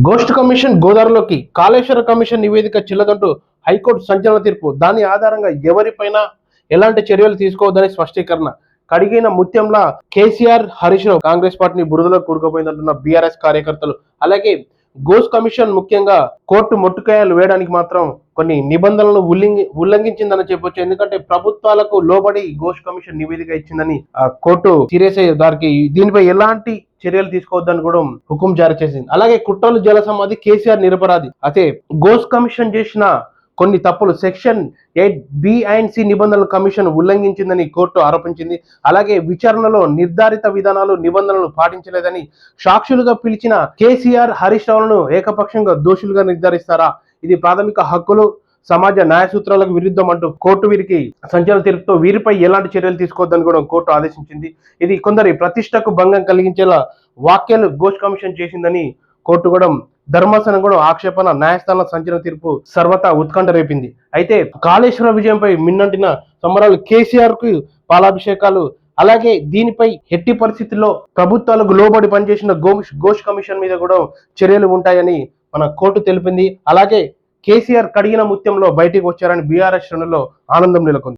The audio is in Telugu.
గోస్ట్ కమిషన్ గోదావరిలోకి కాళేశ్వర కమిషన్ నివేదిక చెల్లదంటూ హైకోర్టు సంచలన తీర్పు. దాని ఆధారంగా ఎవరిపైన ఎలాంటి చర్యలు తీసుకోవద్దని స్పష్టీకరణ. కడిగిన ముత్యంలా కేసీఆర్, హరీష్ రావు కాంగ్రెస్ పార్టీని బురదలో కూరుకుపోయిందంటున్న బీఆర్ఎస్ కార్యకర్తలు. అలాగే గోస్ట్ కమిషన్ ముఖ్యంగా కోర్టు మొట్టుకాయలు వేయడానికి మాత్రం కొన్ని నిబంధనలను ఉల్లంఘించిందని చెప్పొచ్చు. ఎందుకంటే ప్రభుత్వాలకు లోబడి గోస్ట్ కమిషన్ నివేదిక ఇచ్చిందని కోర్టు సీరియస్ అయ్యే దానికి దీనిపై ఎలాంటి చర్యలు తీసుకోవద్దని కూడా హుకుం జారీ చేసింది. అలాగే కుట్రలు జలసమాధి, కేసీఆర్ నిరపరాధి. అయితే గోస్ట్ కమిషన్ చేసిన కొన్ని తప్పులు సెక్షన్ 8B అండ్ C నిబంధనలు కమిషన్ ఉల్లంఘించిందని కోర్టు ఆరోపించింది. అలాగే విచారణలో నిర్ధారిత విధానాలు, నిబంధనలు పాటించలేదని సాక్షులుగా పిలిచిన కేసీఆర్, హరీష్ రావులను ఏకపక్షంగా దోషులుగా నిర్ధారిస్తారా? ఇది ప్రాథమిక హక్కులు, సమాజ న్యాయ సూత్రాలకు విరుద్ధం అంటూ కోర్టు వీరికి సంచలన తీర్పుతో వీరిపై ఎలాంటి చర్యలు తీసుకోవద్దని కూడా కోర్టు ఆదేశించింది. ఇది కొందరి ప్రతిష్టకు భంగం కలిగించేలా వ్యాఖ్యలు గోస్ట్ కమిషన్ చేసిందని కోర్టు కూడా ధర్మాసనం కూడా ఆక్షేపణ. న్యాయస్థానం సంచలన తీర్పు సర్వతా ఉత్కంఠ రేపింది. అయితే కాళేశ్వర విజయంపై మిన్నంటిన సంబరాలు, కేసీఆర్ కు పాలాభిషేకాలు. అలాగే దీనిపై ఎట్టి పరిస్థితుల్లో ప్రభుత్వాలకు లోబడి పనిచేసిన గోస్ట్ కమిషన్ మీద కూడా చర్యలు ఉంటాయని మన కోర్టు తెలిపింది. అలాగే కేసీఆర్ కడిగిన ముత్యంలో బయటికి వచ్చారని బీఆర్ఎస్ శ్రేణుల్లో ఆనందం నెలకొంది.